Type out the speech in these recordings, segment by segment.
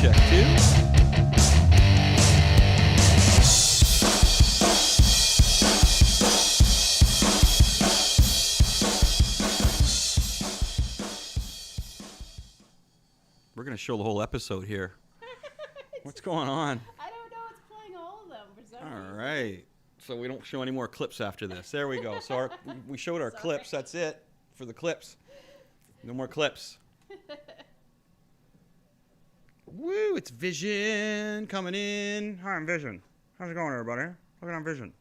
check 2. We're going to show the whole episode here. What's going on? I don't know. It's playing all of them for some reason. All right. So we don't show any more clips after this. There we go. So we showed our clips. That's it for the clips. No more clips. Woo, it's Vision coming in. Hi, I'm Vision. How's it going, everybody? Looking on Vision.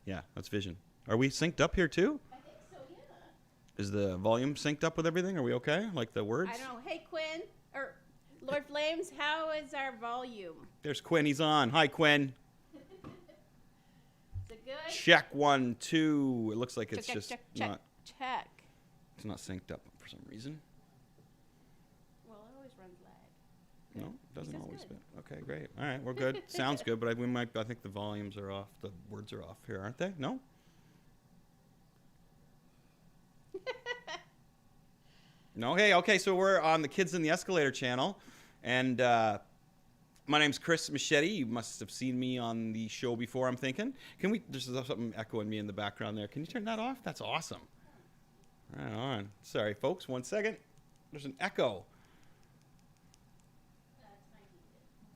Yeah, that's Vision. Are we synced up here, too? I think so, yeah. Is the volume synced up with everything? Are we okay? Like the words? I don't know. Hey, Quinn. Or Lord Flames, how is our volume? There's Quinn. He's on. Hi, Quinn. Is it good? Check 1, 2. It looks like it's check, just check. It's not synced up for some reason. Well, it always runs lag. No, it doesn't always. good. Okay, great. All right, we're good. Sounds good, but I think the volumes are off. The words are off here, aren't they? No? No? Hey, okay, so we're on the Kids in the Escalator channel, and my name's Chris Machete. You must have seen me on the show before, I'm thinking. There's something echoing me in the background there. Can you turn that off? That's awesome. Right on. Sorry, folks, 1 second. There's an echo.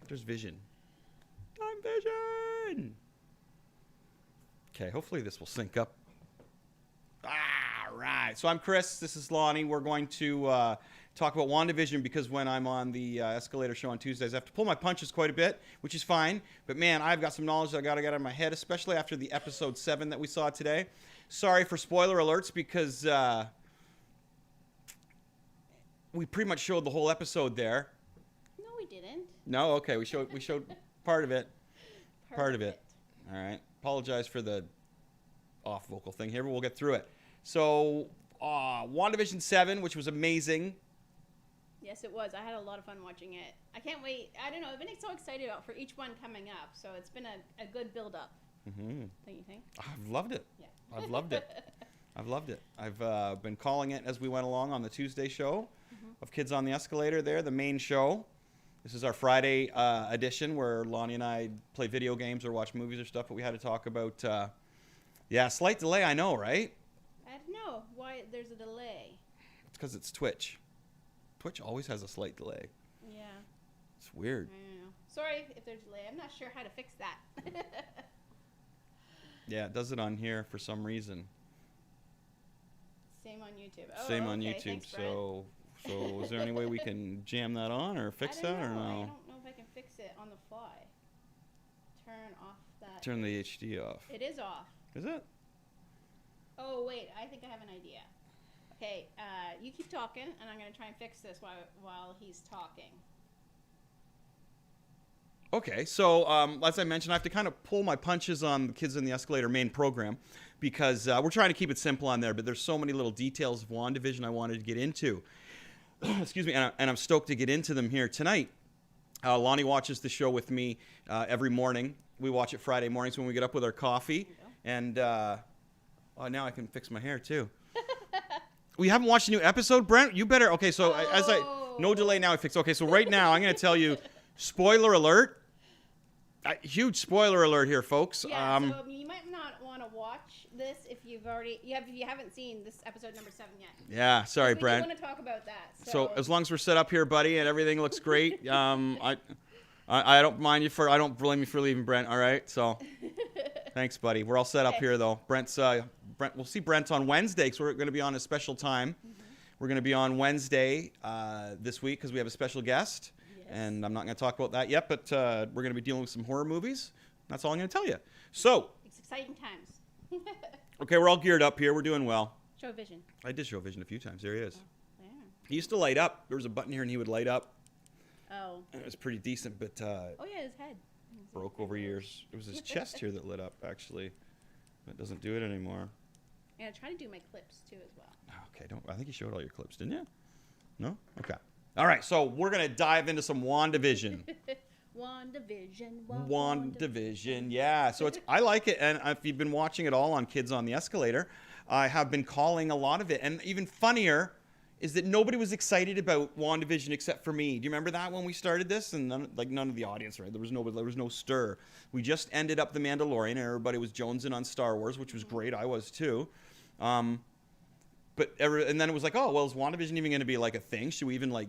There's Vision. I'm Vision! Okay, hopefully this will sync up. Right. So I'm Chris. This is Lonnie. We're going to talk about WandaVision because when I'm on the Escalator show on Tuesdays, I have to pull my punches quite a bit, which is fine. But man, I've got some knowledge that I got to get out of my head, especially after the episode 7 that we saw today. Sorry for spoiler alerts because we pretty much showed the whole episode there. No, we didn't. No, okay. We showed part of it. Part of it. All right. Apologize for the off vocal thing here, but we'll get through it. So, WandaVision 7, which was amazing. Yes, it was. I had a lot of fun watching it. I can't wait. I don't know. I've been so excited for each one coming up. So it's been a good build-up. Mm-hmm. Don't you think? I've loved it. Yeah. I've loved it. I've loved it. I've been calling it as we went along on the Tuesday show of Kids on the Escalator there, the main show. This is our Friday edition where Lonnie and I play video games or watch movies or stuff, but we had to talk about, slight delay, I know, right? I don't know why there's a delay. It's because it's Twitch. Twitch always has a slight delay. Yeah. It's weird. I don't know. Sorry if there's a delay. I'm not sure how to fix that. Yeah, it does it on here for some reason. Same on YouTube. Oh, Same on okay. YouTube. Thanks, Brett. So is there any way we can jam that on or fix that or I no? don't know if I can fix it on the fly. Turn off that. Turn the HD off. It is off. Is it? Oh, wait. I think I have an idea. Okay, you keep talking, and I'm going to try and fix this while he's talking. Okay, so as I mentioned, I have to kind of pull my punches on the Kids in the Escalator main program because we're trying to keep it simple on there, but there's so many little details of WandaVision I wanted to get into. Excuse me, and I'm stoked to get into them here tonight. Lonnie watches the show with me every morning. We watch it Friday mornings when we get up with our coffee. And now I can fix my hair, too. We haven't watched a new episode, Brent? You better... Okay, so no delay now, I fix... Okay, so right now, I'm going to tell you, spoiler alert. Huge spoiler alert here, folks. Yeah, so you might not want to watch this if you haven't seen this episode number 7 yet. Yeah, sorry, Brent. We want to talk about that. So as long as we're set up here, buddy, and everything looks great, I don't mind you I don't blame you for leaving, Brent. All right, so thanks, buddy. We're all set up here, though. Brent, we'll see Brent on Wednesday because we're going to be on a special time. We're going to be on Wednesday this week because we have a special guest. And I'm not going to talk about that yet, but we're going to be dealing with some horror movies. That's all I'm going to tell you. So, it's exciting times. Okay, we're all geared up here. We're doing well. Show Vision. I did show Vision a few times. There he is. Oh, there. He used to light up. There was a button here, and he would light up. Oh. And it was pretty decent, but oh yeah, his head. Broke over years. It was his chest here that lit up, actually. But it doesn't do it anymore. And I try to do my clips too as well. Okay, I think you showed all your clips, didn't you? No? Okay. All right, so we're going to dive into some WandaVision. WandaVision, yeah. So I like it, and if you've been watching it all on Kids on the Escalator, I have been calling a lot of it. And even funnier is that nobody was excited about WandaVision except for me. Do you remember that when we started this? And none of the audience, right? There was no stir. We just ended up The Mandalorian, and everybody was jonesing on Star Wars, which was great. I was too. And then it was like, oh, well, is WandaVision even going to be like a thing? Should we even I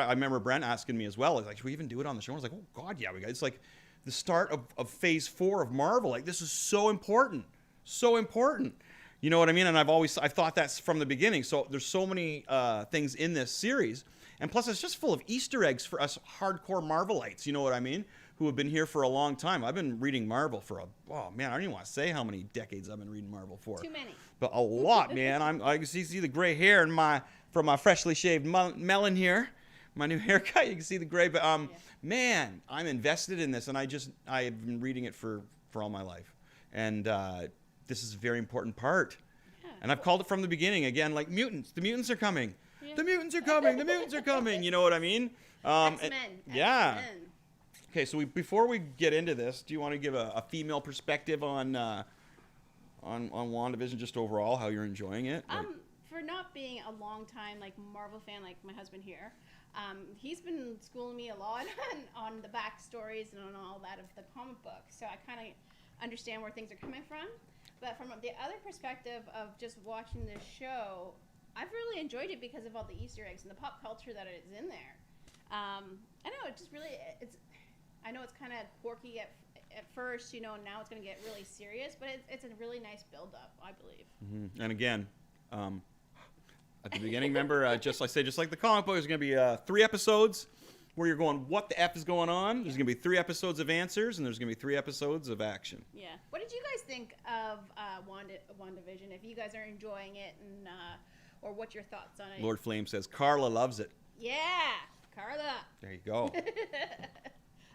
remember Brent asking me as well, like, should we even do it on the show? I was like, oh God, yeah, it's like the start of phase 4 of Marvel. Like, this is so important. So important. You know what I mean? And I've thought that's from the beginning. So there's so many things in this series. And plus, it's just full of Easter eggs for us hardcore Marvelites, you know what I mean? Who have been here for a long time. I've been reading Marvel for I don't even want to say how many decades I've been reading Marvel for. Too many. But a lot, man. I can see the gray hair from my freshly shaved melon here. My new haircut, you can see the gray. But man, I'm invested in this, and I've been reading it for all my life. And this is a very important part. Yeah. And I've called it from the beginning, again, like mutants. The mutants are coming. Yeah. The mutants are coming. The mutants are coming. You know what I mean? X-Men. Yeah. X-Men. Okay, so before we get into this, do you want to give a female perspective on WandaVision, just overall, how you're enjoying it? For not being a long time Marvel fan, like my husband here, he's been schooling me a lot on the backstories and on all that of the comic book. So I kind of understand where things are coming from. But from the other perspective of just watching this show, I've really enjoyed it because of all the Easter eggs and the pop culture that is in there. I know it just really I know it's kind of quirky at first, now it's going to get really serious, but it's a really nice build-up, I believe. Mm-hmm. And again, at the beginning, remember, just like the comic book, there's going to be 3 episodes where you're going, what the F is going on? There's going to be 3 episodes of answers, and there's going to be 3 episodes of action. Yeah. What did you guys think of WandaVision? If you guys are enjoying it, and or what's your thoughts on it? Lord Flame says, Carla loves it. Yeah, Carla. There you go.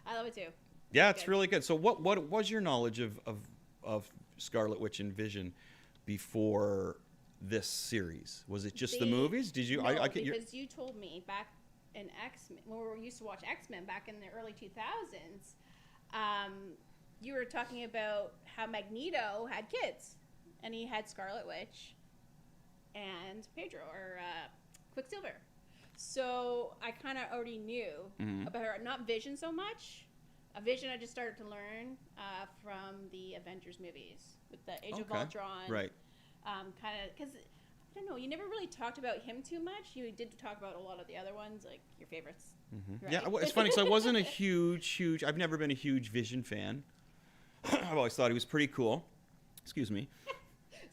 I love it too. Yeah, it's really good. So what was your knowledge of Scarlet Witch and Vision before this series? Was it just the movies? Did you? No, because you told me back in X-Men, when we used to watch X-Men back in the early 2000s, you were talking about how Magneto had kids, and he had Scarlet Witch and Pedro, or Quicksilver. So I kind of already knew about her, not Vision so much. Vision I just started to learn from the Avengers movies with the Age of Ultron. Right. Kind of, because, I don't know, you never really talked about him too much. You did talk about a lot of the other ones, like your favorites. Mm-hmm. Right? Yeah, well, it's funny because I wasn't a huge, I've never been a huge Vision fan. I've always thought he was pretty cool. Excuse me.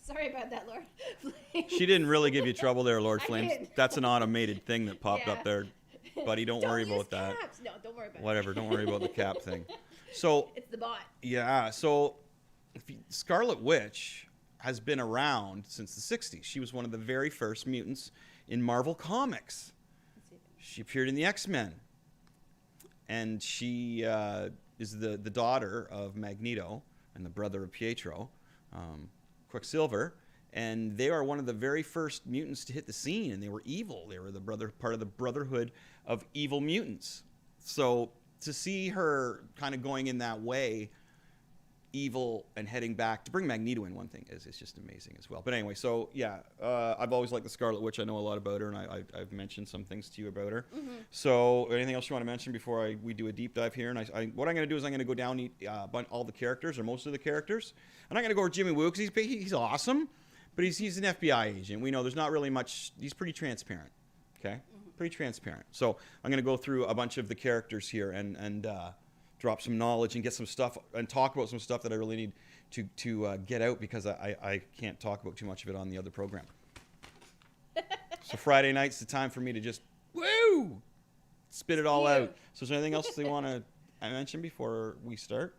Sorry about that, Lord Flames. She didn't really give you trouble there, Lord Flames. That's an automated thing that popped up there. Buddy, don't worry about that. Caps. No, don't worry about it. Whatever, don't worry about the cap thing. So it's the bot. Yeah, so Scarlet Witch has been around since the 60s. She was one of the very first mutants in Marvel Comics. She appeared in the X-Men. And she is the daughter of Magneto and the brother of Pietro, Quicksilver. And they are one of the very first mutants to hit the scene, and they were evil. They were part of the Brotherhood of Evil Mutants. So to see her kind of going in that way, evil, and heading back to bring Magneto in, one thing is just amazing as well. But anyway, so yeah, I've always liked the Scarlet Witch. I know a lot about her, and I've mentioned some things to you about her. Mm-hmm. So anything else you want to mention before we do a deep dive here? And what I'm going to do is I'm going to go down all the characters, or most of the characters, and I'm going to go with Jimmy Woo because he's awesome. But he's an FBI agent. We know there's not really much. He's pretty transparent. Okay? Mm-hmm. Pretty transparent. So I'm going to go through a bunch of the characters here and drop some knowledge and get some stuff and talk about some stuff that I really need to get out because I can't talk about too much of it on the other program. So Friday night's the time for me to just, spit it all out. So is there anything else you want to mention before we start?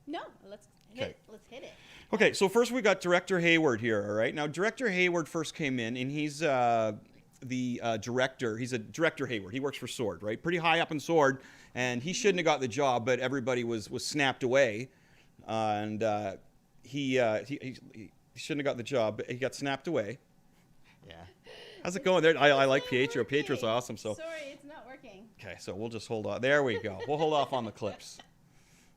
No. Let's hit it. Okay, so first we got Director Hayward here, all right? Now, Director Hayward first came in, and he's the director. He's a Director Hayward. He works for SWORD, right? Pretty high up in SWORD, and he shouldn't have got the job, but everybody was snapped away, and he shouldn't have got the job, but he got snapped away. Yeah. How's it going there? I like Pietro. Pietro's awesome. So. Sorry, it's not working. Okay, so we'll just hold on. There we go. We'll hold off on the clips.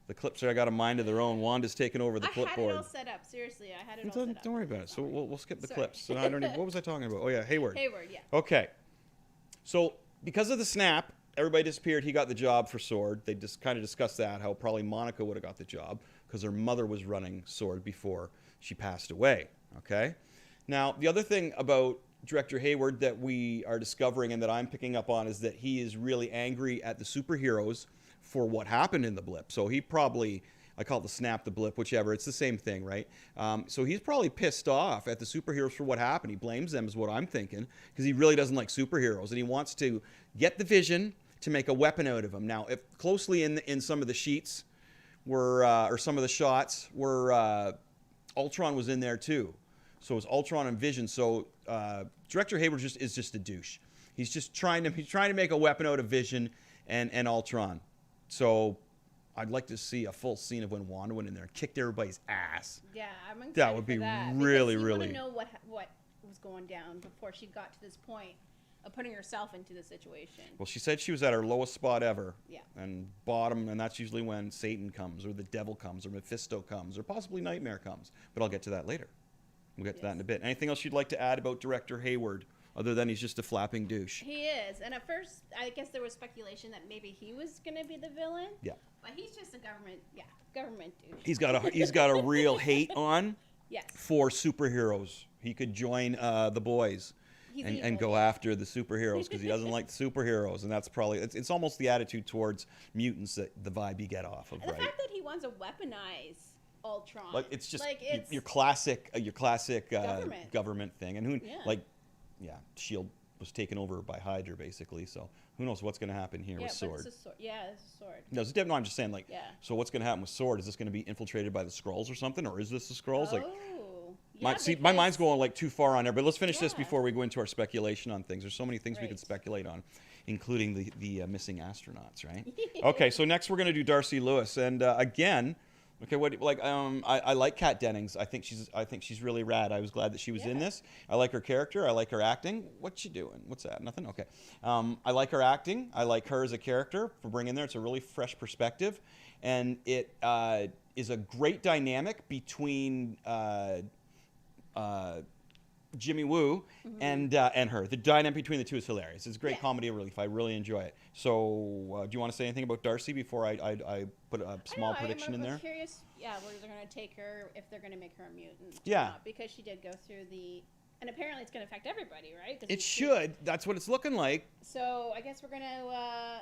The clips are, I got a mind of their own. Wanda's taking over the I had it clipboard. all set up. Seriously, I had it all Don't, set up. don't worry about it. So we'll skip the Sorry. clips. So I don't even, what was I talking about? Oh, yeah, Hayward. Hayward, yeah. Okay. So because of the snap, everybody disappeared. He got the job for Sword. They just kind of discussed that, how probably Monica would have got the job because her mother was running Sword before she passed away. Okay. Now, the other thing about Director Hayward that we are discovering and that I'm picking up on is that he is really angry at the superheroes for what happened in the blip. So he probably, I call it the snap, the blip, whichever. It's the same thing, right? So he's probably pissed off at the superheroes for what happened. He blames them is what I'm thinking because he really doesn't like superheroes and he wants to get the Vision to make a weapon out of him. Now, if closely in some of the sheets were, or some of the shots were, Ultron was in there too. So it's Ultron and Vision. So Director Hayward is just a douche. He's just trying to make a weapon out of Vision and Ultron. So I'd like to see a full scene of when Wanda went in there and kicked everybody's ass. Yeah, I'm excited That would be for that, really, because you really. want to know what was going down before she got to this point of putting herself into the situation. Well, she said she was at her lowest spot ever. Yeah. And bottom, and that's usually when Satan comes, or the devil comes, or Mephisto comes, or possibly Nightmare comes. But I'll get to that later. We'll get to that in a bit. Anything else you'd like to add about Director Hayward, other than he's just a flapping douche? He is, and at first, I guess there was speculation that maybe he was going to be the villain. Yeah. But he's just a government douche. He's got a real hate on Yes. for superheroes. He could join the boys He's and evil. go after the superheroes because he doesn't like the superheroes, and that's probably it's almost the attitude towards mutants that the vibe you get off of, And right? the fact that he wants to weaponize Ultron. Like it's just like it's your classic Government. thing, and who Yeah. Shield was taken over by Hydra basically, so who knows what's going to happen here with but Sword. it's a sword. Yeah, it's a sword. No, I'm just saying, like, Yeah. so what's going to happen with Sword? Is this going to be infiltrated by the Skrulls or something, or is this the Skrulls? Like, yeah, my mind's going like too far on there, but let's finish this Yeah. before we go into our speculation on things. There's so many things we could Right. speculate on, including the missing astronauts, right? Okay, so next we're going to do Darcy Lewis, and again, okay, I like Kat Dennings. I think she's really rad. I was glad that she was in Yeah. this. I like her character. I like her acting. What's she doing? What's that? Nothing. Okay. I like her acting. I like her as a character for bringing there. It's a really fresh perspective, and it is a great dynamic between Jimmy Woo and her. The dynamic between the two is hilarious. It's a great Yeah. comedy relief. I really enjoy it. So, do you want to say anything about Darcy before I put a small prediction in there? I'm curious, where they're going to take her, if they're going to make her a mutant. Yeah. Or not, because she did go through and apparently it's going to affect everybody, right? 'Cause It should. That's what it's looking like. So I guess we're going to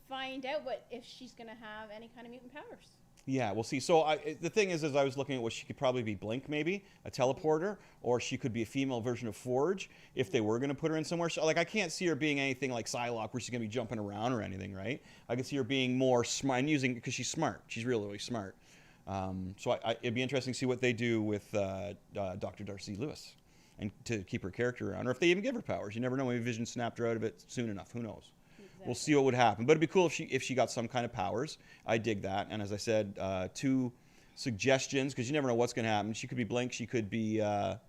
find out if she's going to have any kind of mutant powers. Yeah, we'll see. So the thing is I was looking at what she could probably be Blink, maybe a teleporter, or she could be a female version of Forge if they were going to put her in somewhere. So, like, I can't see her being anything like Psylocke where she's going to be jumping around or anything, right? I can see her being more smart and using because she's smart. She's really, really smart. So it'd be interesting to see what they do with Dr. Darcy Lewis and to keep her character around, or if they even give her powers. You never know. Maybe Vision snapped her out of it soon enough. Who knows? We'll see what would happen. But it'd be cool if she got some kind of powers. I dig that. And as I said, 2 suggestions, because you never know what's going to happen. She could be Blink. She could be, what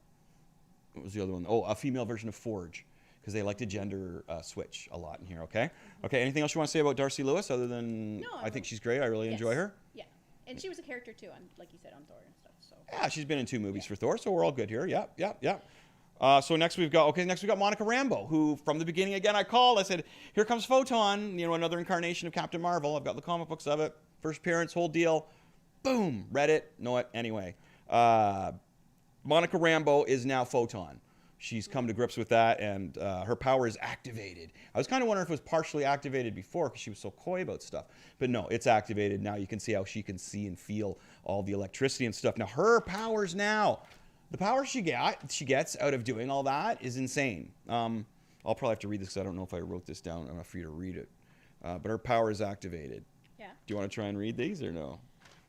was the other one? Oh, a female version of Forge, because they like to gender switch a lot in here, okay? Okay, anything else you want to say about Darcy Lewis other than No, I think she's great. I really enjoy her. Yeah. And she was a character, too, like you said, on Thor and stuff. So. Yeah, she's been in 2 movies for Thor, so we're all good here. Yeah. So next we've got Monica Rambeau, who from the beginning, again, I said, here comes Photon, another incarnation of Captain Marvel. I've got the comic books of it. First appearance, whole deal. Boom, read it, know it. Anyway, Monica Rambeau is now Photon. She's come to grips with that, and her power is activated. I was kind of wondering if it was partially activated before because she was so coy about stuff. But no, it's activated. Now you can see how she can see and feel all the electricity and stuff. Now, her powers now... The power she gets out of doing all that is insane. I'll probably have to read this because I don't know if I wrote this down enough for you to read it. But her power is activated. Yeah. Do you want to try and read these or no?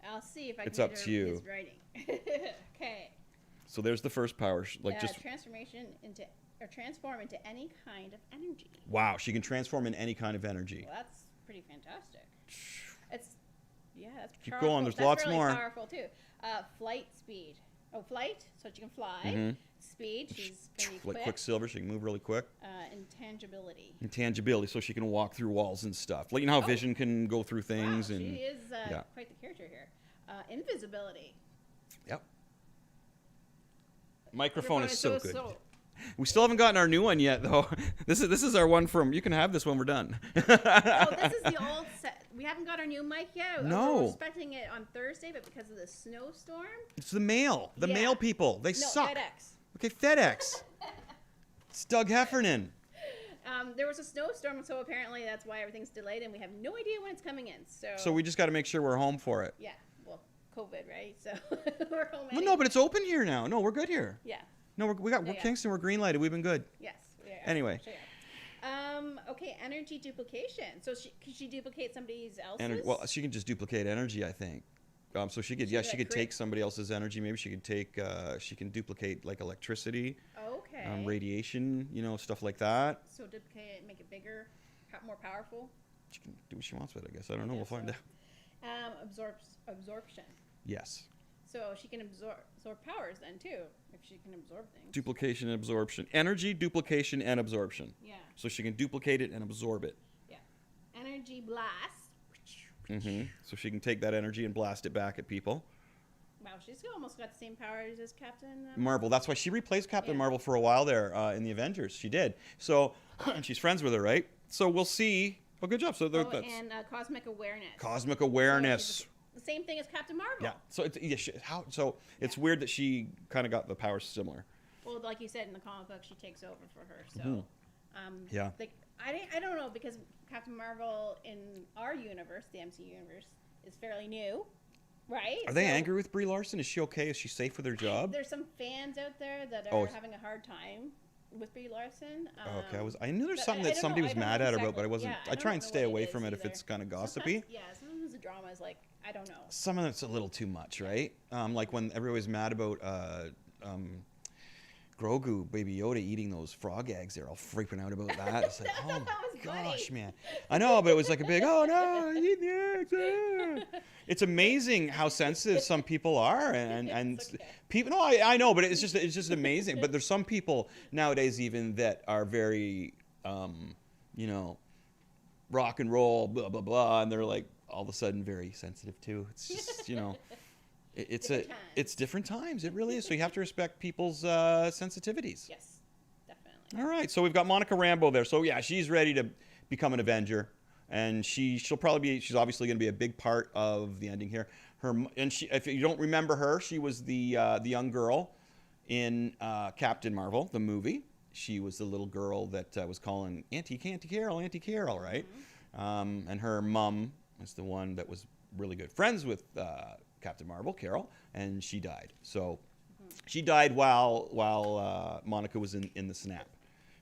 I'll see if I It's can up read to you. his writing. Okay. So there's the first power. Transform into any kind of energy. Wow, she can transform in any kind of energy. Well, that's pretty fantastic. That's Keep powerful. going, there's That's lots really more. Powerful too. Flight speed. Flight, so she can fly. Mm-hmm. speed. She's going to be Like quick. Quicksilver, she can move really quick. Intangibility. Intangibility, so she can walk through walls and stuff. Like, you know how Vision can go through things. Wow, and she is yeah. quite the character here. Invisibility. Yep. Microphone is so good. So. We still haven't gotten our new one yet, though. This is our one from. You can have this when we're done. Oh, this is the old set. We haven't got our new mic yet. No. We're expecting it on Thursday, but because of the snowstorm. It's the mail. The Yeah. mail people. They No, suck. FedEx. Okay, FedEx. It's Doug Heffernan. There was a snowstorm, so apparently that's why everything's delayed, and we have no idea when it's coming in. So we just got to make sure we're home for it. Yeah, well, COVID, right? So we're home. Well, no, but it's open here now. No, we're good here. Yeah. No, we're Kingston. We're green lighted. We've been good. Yes. We are. Anyway. Sure. Okay, energy duplication. So could she duplicate somebody else's? Well, she can just duplicate energy, I think. So she could, she could take somebody else's energy. Maybe she could take, she can duplicate like electricity, Okay. radiation, stuff like that. So duplicate it, make it bigger, more powerful. She can do what she wants with it, I guess. I don't know. We'll find out. Absorption. Yes. So she can absorb powers then too, if she can absorb things. Duplication and absorption. Energy, duplication, and absorption. Yeah. So she can duplicate it and absorb it. Yeah. Energy blast. So she can take that energy and blast it back at people. Wow, she's almost got the same powers as Captain Marvel. That's why she replaced Captain Marvel for a while there in the Avengers. She did. So, and she's friends with her, right? So we'll see. Oh, good job. So that's and cosmic awareness. Cosmic awareness. So the same thing as Captain Marvel. Yeah. So it's weird that she kind of got the powers similar. Well, like you said in the comic book, she takes over for her. So, yeah. Like I don't know, because Captain Marvel in our universe, the MCU universe, is fairly new, right? Are they angry with Brie Larson? Is she okay? Is she safe with her job? There's some fans out there that are having a hard time with Brie Larson. Okay, I knew there's something that somebody was mad at her about, but I wasn't. Yeah, I try and stay away from it either. if it's kind of gossipy. Sometimes the drama is like, I don't know. Some of it's a little too much, right? Like when everybody's mad about Grogu, Baby Yoda eating those frog eggs, they're all freaking out about that. It's like, oh my gosh, man. I know, but it was like a big, oh no, I eat the eggs. It's amazing how sensitive some people are, and people. No, I know, but it's just amazing. But there's some people nowadays even that are very, rock and roll, blah blah blah, and they're like all of a sudden very sensitive too. It's just it's different times. It really is. So you have to respect people's sensitivities. Yes, definitely. All right. So we've got Monica Rambeau there. So yeah, she's ready to become an Avenger, and she's obviously going to be a big part of the ending here. If you don't remember her, she was the young girl in Captain Marvel, the movie. She was the little girl that was calling Auntie Carol, right? Mm-hmm. And her mom was the one that was really good friends with Captain Marvel, Carol, and she died. So she died while Monica was in the snap.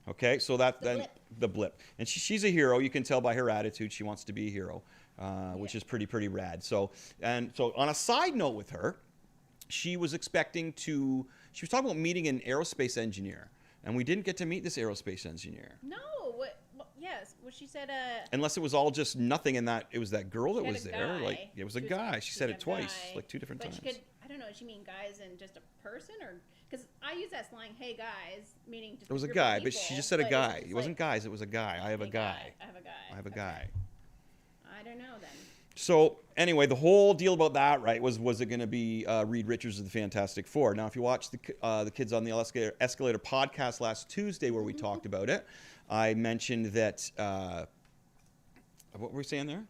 Okay, so the blip. And she's a hero. You can tell by her attitude she wants to be a hero, which is pretty rad. So on a side note with her, she was talking about meeting an aerospace engineer, and we didn't get to meet this aerospace engineer. No. Yes. Well, she said. Unless it was all just nothing, and that it was that girl that was there. Guy. Like it was a guy. She said it twice, like 2 different times. I don't know. Does she mean guys and just a person, or because I use that slang, "Hey guys," meaning just it was a group guy, of but people, she just said a guy. It wasn't like, guys. It was a guy. I have a guy. I have a guy. I have a guy. I don't know then. So anyway, the whole deal about that, right, was it going to be Reed Richards of the Fantastic Four? Now, if you watch the Kids on the Escalator podcast last Tuesday where we talked about it, I mentioned that. What were we saying there?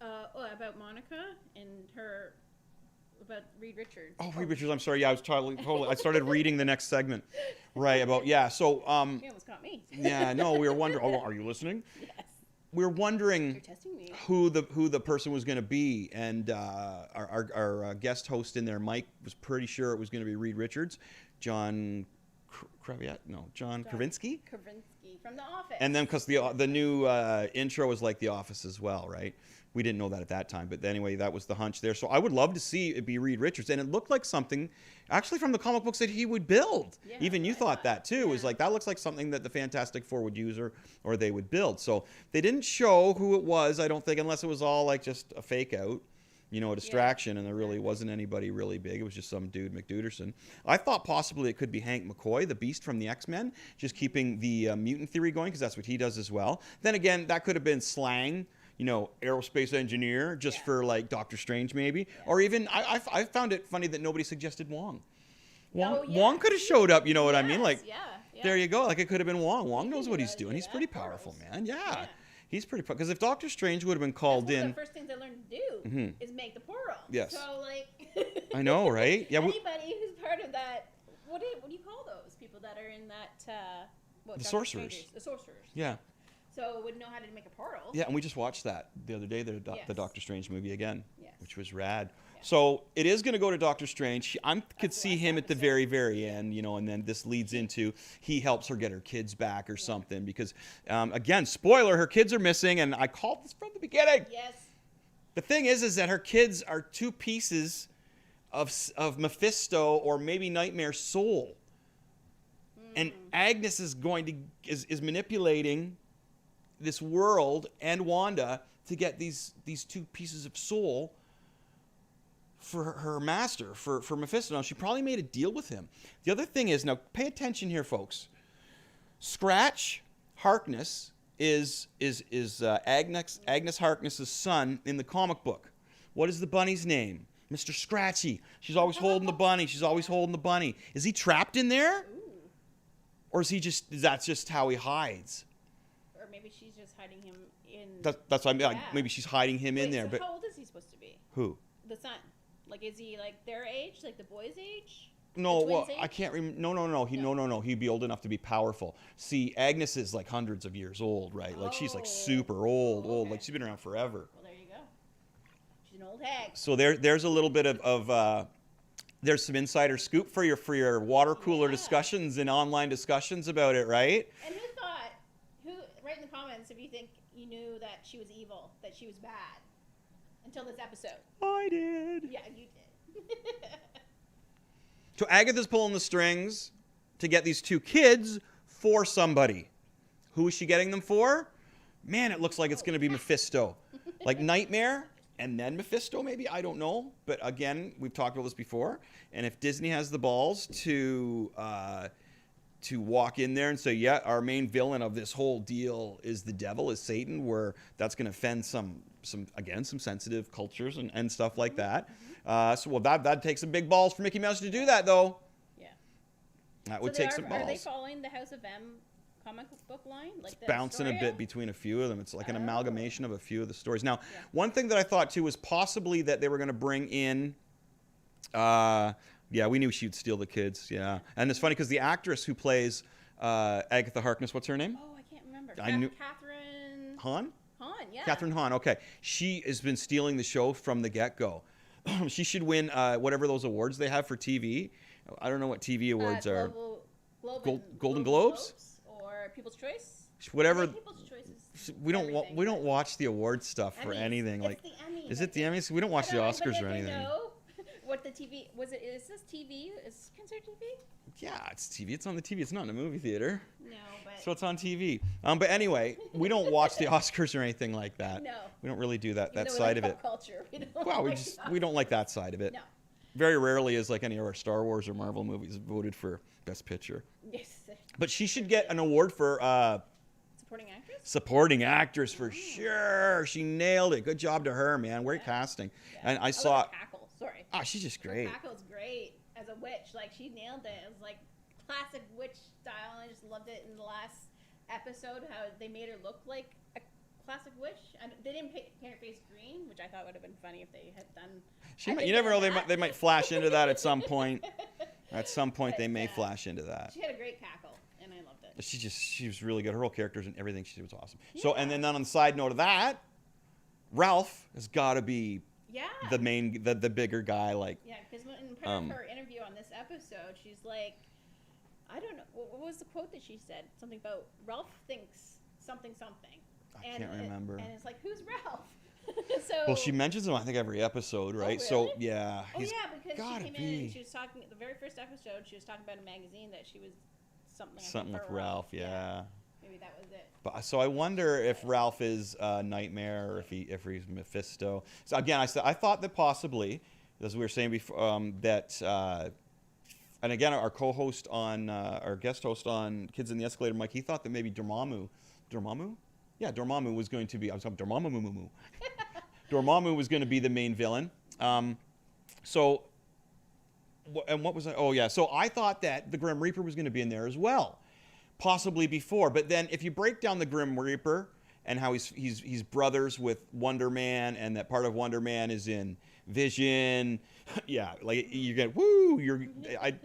About Monica and her. About Reed Richards. Oh, Reed Richards. I'm sorry. Yeah, I was totally. I started reading the next segment. Right about So. You almost got me. Yeah. No, we were wondering. Oh, are you listening? Yes. We were wondering. You're testing me. Who the person was going to be, and our guest host in there, Mike, was pretty sure it was going to be Reed Richards, John Krasinski. Krasinski from The Office. And then because the new intro was like The Office as well, right? We didn't know that at that time, but anyway, that was the hunch there. So I would love to see it be Reed Richards, and it looked like something, actually from the comic books that he would build. Yeah, even you thought that too. Yeah. It was like that looks like something that the Fantastic Four would use or they would build. So they didn't show who it was, I don't think, unless it was all like just a fake out. a distraction, and there really wasn't anybody really big. It was just some dude, McDuderson. I thought possibly it could be Hank McCoy, the Beast from the X-Men, just keeping the mutant theory going, because that's what he does as well. Then again, that could have been slang, aerospace engineer, just for like Doctor Strange maybe. Or even, I found it funny that nobody suggested Wong. Wong could have showed up, you know what I mean? Like, there you go. Like, it could have been Wong. Wong knows what he's doing. He's pretty powerful, man. Yeah. He's pretty powerful. Because if Doctor Strange would have been called in... the first things I learned to do is make the portal. Yes. So, like... I know, right? Yeah. Anybody who's part of that... What do you call those people that are in that... the sorcerers. The sorcerers. Yeah. So would know how to make a portal. Yeah, and we just watched that the other day, the Doctor Strange movie again, which was rad. Yes. So it is going to go to Doctor Strange. I could see him at the very, very end, and then this leads into he helps her get her kids back or something because, again, spoiler, her kids are missing, and I called this from the beginning. Yes. The thing is that her kids are two pieces of Mephisto or maybe Nightmare's soul. And Agnes is is manipulating this world and Wanda to get these two pieces of soul for her master, for Mephisto. Now, she probably made a deal with him. The other thing is, now pay attention here, folks. Scratch Harkness is Agnes Harkness's son in the comic book. What is the bunny's name? Mr. Scratchy. She's always holding the bunny. She's always holding the bunny. Is he trapped in there? Or is that's just how he hides? Or maybe she's just hiding him in... That's what I mean. Like, maybe she's hiding him in there. So but how old is he supposed to be? Who? The son. Like, is he like their age? Like the boy's age? No, well, age? I can't remember. No. He'd be old enough to be powerful. See, Agnes is like hundreds of years old, right? Like, she's like super old. Okay. Like, she's been around forever. Well, there you go. She's an old hag. So there's a little bit of there's some insider scoop for your water cooler discussions and online discussions about it, right? And write in the comments if you think you knew that she was evil, that she was bad, until this episode. I did. Yeah, you did. So Agatha's pulling the strings to get these two kids for somebody. Who is she getting them for? Man, it looks like it's going to be Mephisto. Like Nightmare and then Mephisto, maybe? I don't know. But again, we've talked about this before. And if Disney has the balls to walk in there and say, yeah, our main villain of this whole deal is the devil, is Satan, where that's going to offend some sensitive cultures and stuff like that. That'd take some big balls for Mickey Mouse to do that, though. Yeah. That would take some balls. Are they following the House of M comic book line? Like it's bouncing a bit between a few of them. It's like an amalgamation of a few of the stories. Now, one thing that I thought, too, was possibly that they were going to bring in... we knew she would steal the kids, yeah. And it's funny because the actress who plays Agatha Harkness, what's her name? Oh, I can't remember. Catherine... Hahn, yeah. Catherine Hahn, okay. She has been stealing the show from the get-go. She should win whatever those awards they have for TV. I don't know what TV awards are. Golden Globes? Or People's Choice? Whatever. People's Choice is we don't watch the award stuff for anything. Like, the Emmys. Is it the Emmys? We don't watch the Oscars or anything. What the TV was it? Is this TV? Is this considered TV? Yeah, it's TV. It's on the TV. It's not in a movie theater. No, but so it's on TV. But anyway, we don't watch the Oscars or anything like that. No, we don't really do that Even side of it. Culture. We don't like that side of it. No. Very rarely is like any of our Star Wars or Marvel movies voted for Best Picture. Yes. But she should get an award for supporting actress. Supporting actress for sure. She nailed it. Good job to her, man. Great casting. Yeah. And I saw. Cackle. Sorry. Oh, she's just great. Her cackle's great as a witch. Like, she nailed it. It was like classic witch style. I just loved it in the last episode how they made her look like a classic witch. And they didn't paint her face green, which I thought would have been funny if they had done. You never know. They might flash into that at some point. At some point, they may flash into that. She had a great cackle, and I loved it. She was really good. Her whole characters and everything she did was awesome. Yeah. So, and then on the side note of that, Ralph has got to be the bigger guy. Like, yeah, because in part of her interview on this episode, she's like, I don't know, what was the quote that she said? Something about Ralph thinks something. I can't remember. And it's like, who's Ralph? Well, she mentions him, I think, every episode, right? Oh, really? So, yeah. Because she came in and she was talking, the very first episode, she was talking about a magazine that she was something with Ralph, yeah. Maybe maybe that was it. But so I wonder if Ralph is Nightmare, or if he's Mephisto. So again, I thought that possibly, as we were saying before, that. And again, our co-host on, our guest host on Kids in the Escalator, Mike, he thought that maybe Dormammu? Yeah, Dormammu was going to be, I'm sorry, Dormammu was going to be the main villain. And what was I? Oh yeah, so I thought that the Grim Reaper was going to be in there as well, possibly before. But then if you break down the Grim Reaper and how he's brothers with Wonder Man, and that part of Wonder Man is in Vision, yeah, like you get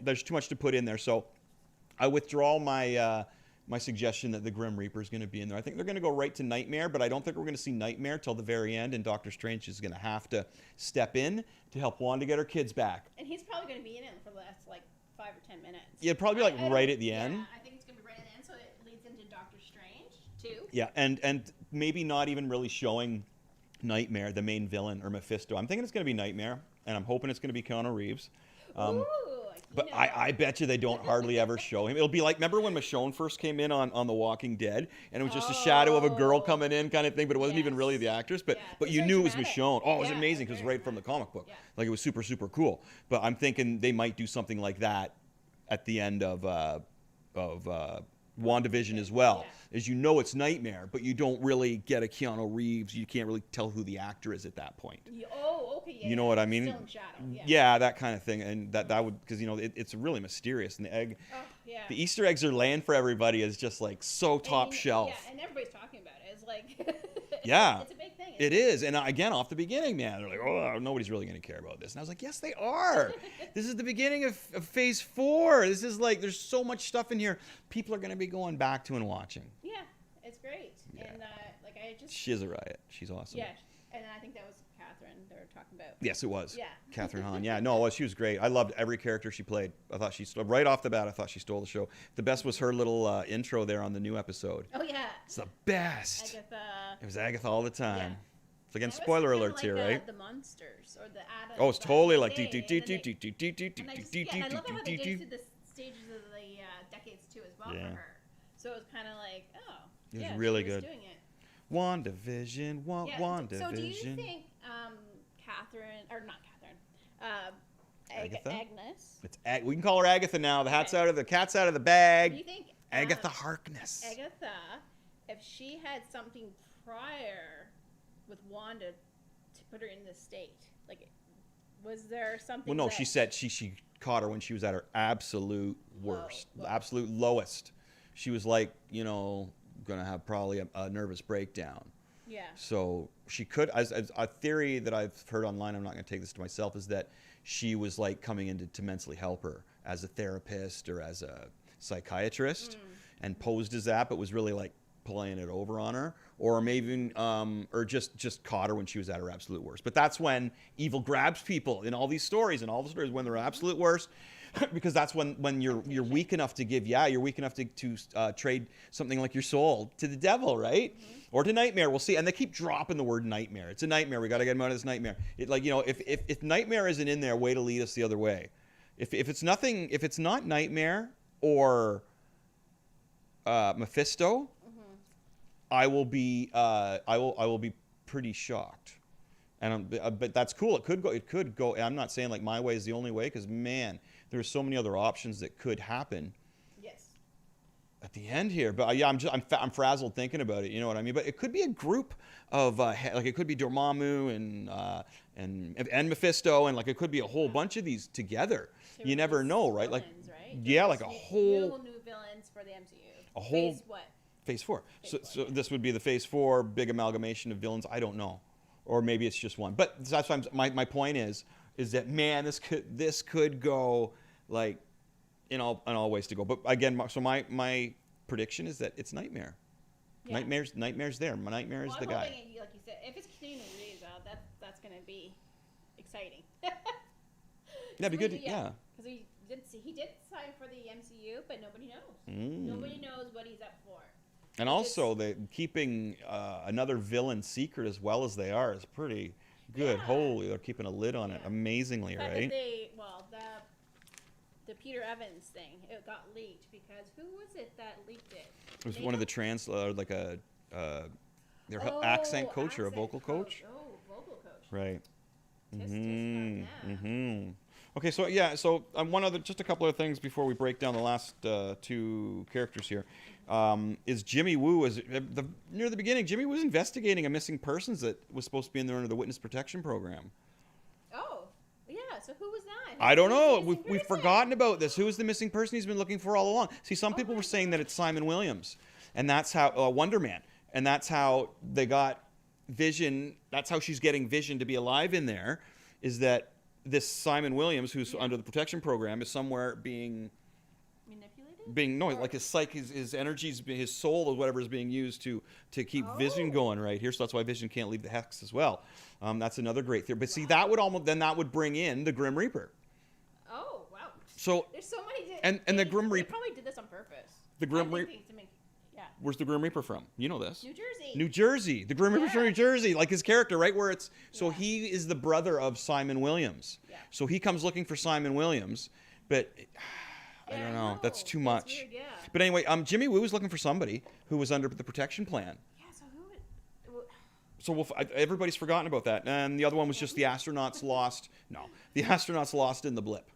there's too much to put in there, so I withdraw my my suggestion that the Grim Reaper is going to be in there. I think they're going to go right to Nightmare, but I don't think we're going to see Nightmare till the very end, and Doctor Strange is going to have to step in to help Wanda get her kids back. And he's probably going to be in it for the last like 5 or 10 minutes. Yeah, probably like right at the end. Yeah, I think it's going to be right at the end, so it leads into Doctor Strange too. Yeah, and maybe not even really showing Nightmare, the main villain, or Mephisto. I'm thinking it's going to be Nightmare, and I'm hoping it's going to be Keanu Reeves. Ooh, but I bet you they don't hardly ever show him. It'll be like, remember when Michonne first came in on The Walking Dead, and it was just a shadow of a girl coming in kind of thing, but it wasn't even really the actress, but you knew it was Michonne. Oh, it was amazing, because it was right from the comic book. Yeah. Like, it was super, super cool. But I'm thinking they might do something like that at the end of WandaVision as well. Yeah. As you know, it's Nightmare, but you don't really get a Keanu Reeves. You can't really tell who the actor is at that point. Oh, okay, yeah. You know what I mean? Still in shadow, yeah, that kind of thing, and that would, because you know it's really mysterious, and the the Easter eggs are laying for everybody is just like so top shelf. Yeah, and everybody's talking about it. It's like yeah, it's a big thing. It is, and again, off the beginning, man, they're like, oh, nobody's really going to care about this, and I was like, yes, they are. This is the beginning of Phase 4. This is like, there's so much stuff in here. People are going to be going back to and watching. Yeah, it's great, and like I just. She's a riot. She's awesome. Yeah, and I think that was Catherine they were talking about. Yes, it was. Yeah. Catherine Hahn. Yeah, no, she was great. I loved every character she played. I thought right off the bat, I thought she stole the show. The best was her little intro there on the new episode. Oh yeah. It's the best. Agatha. It was Agatha all the time. Yeah. So again, spoiler alerts here, right? The monsters or the Adam. Oh, it's totally like And I love how they did the stages of the decades too as well for her. So it was kind of like, oh, it was really good. Doing it. WandaVision, WandaVision. So do you think Catherine, or not Catherine, Agatha? Agnes? We can call her Agatha now. The cat's out of the bag. Do you think Agatha Harkness? Agatha, if she had something prior with Wanda to put her in this state, like, was there something? Well, no, she said she caught her when she was at her absolute worst, absolute lowest. She was like, going to have probably a nervous breakdown. Yeah. So she could, as a theory that I've heard online, I'm not going to take this to myself, is that she was like coming in to mentally help her as a therapist or as a psychiatrist, and posed as that, but was really like playing it over on her, or maybe even, or just caught her when she was at her absolute worst. But that's when evil grabs people in all these stories, and all the stories when they're absolute worst. Because that's when you're weak enough to give, you're weak enough to trade something like your soul to the devil, right? Or to Nightmare. We'll see. And they keep dropping the word nightmare. It's a nightmare. We got to get him out of this nightmare. If Nightmare isn't in there, way to lead us the other way. If it's not Nightmare or Mephisto, I will be pretty shocked. And but that's cool. It could go. I'm not saying like my way is the only way, because man, there's so many other options that could happen. Yes. At the end here, but yeah, I'm frazzled thinking about it. You know what I mean? But it could be a group of like, it could be Dormammu and Mephisto, and like it could be a whole bunch of these together. You never know, right? Villains, like right? yeah, like a whole new villains for the MCU. A whole Phase what? Phase 4. So this would be the Phase 4 big amalgamation of villains. I don't know. Or maybe it's just one. But that's why my point is that, man, this could go like in all ways to go. But again, so my prediction is that it's Nightmare. Yeah. Nightmare's there. My Nightmare is the guy. Hoping, like you said, if it's Keanu Reeves, that's going to be exciting. Yeah, be good. Yeah. Because he did sign for the MCU, but nobody knows. Nobody knows what he's up for. And also, keeping another villain secret as well as they are is pretty good. Yeah. Holy, they're keeping a lid on it amazingly, right? the Peter Evans thing. It got leaked because who was it that leaked it? It was one of the like a their accent coach or a vocal coach. Oh, vocal coach. Right. Tisk, tisk on them. Okay, so yeah, just a couple of things before we break down the last two characters here. Is Jimmy Woo near the beginning? Jimmy was investigating a missing persons that was supposed to be in there under the witness protection program. Oh, yeah. So who was that? I don't know. Who's the missing We've person? forgotten about this. Who is the missing person he's been looking for all along? See, some people were saying that it's Simon Williams, and that's how Wonder Man, and that's how they got Vision. That's how she's getting Vision to be alive in there. Is that this Simon Williams, who's under the protection program, is somewhere being manipulated? like his psyche, his energies, his soul, or whatever is being used to keep Vision going right here. So that's why Vision can't leave the hex as well. That's another great theory. But see, that would bring in the Grim Reaper. Oh wow! So there's so many. And the Grim Reaper. They probably did this on purpose. The Grim Reaper. Yeah. Where's the Grim Reaper from? You know this. New Jersey. New Jersey. The Grim Reaper's from New Jersey, like his character, right? Where it's he is the brother of Simon Williams. Yeah. So he comes looking for Simon Williams, but I don't know. That's too much. Weird, yeah. But anyway, Jimmy Woo was looking for somebody who was under the protection plan. Yeah. So who? So everybody's forgotten about that. And the other one was just the astronauts lost. No, the astronauts lost in the blip.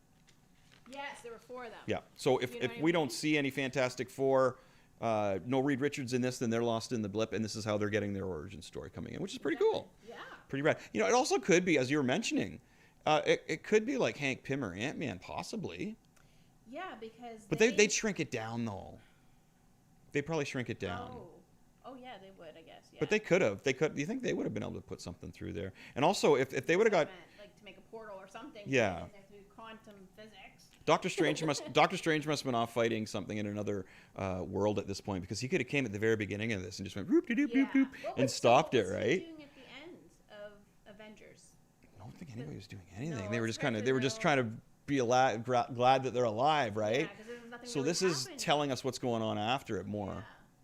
Yes, there were 4 of them. Yeah. So if we don't see any Fantastic Four, no Reed Richards in this, then they're lost in the blip, and this is how they're getting their origin story coming in, which is pretty cool. Yeah. Pretty rad. You know, it also could be, as you were mentioning, it could be like Hank Pym or Ant-Man, possibly. Yeah, because. But they'd shrink it down, though. They'd probably shrink it down. Oh yeah, they would, I guess. Yeah. But they could have. You think they would have been able to put something through there? And also, if they would have got. Like to make a portal or something. Yeah. Through quantum physics. Doctor Strange must have been off fighting something in another world at this point, because he could have came at the very beginning of this and just went boop doop doop doop and stopped it, right? What was he doing at the end of Avengers? I don't think anybody was doing anything. No, they were just trying to be glad that they're alive, right? Yeah, 'cause there was nothing So really this is happening. telling us what's going on after it more, Yeah.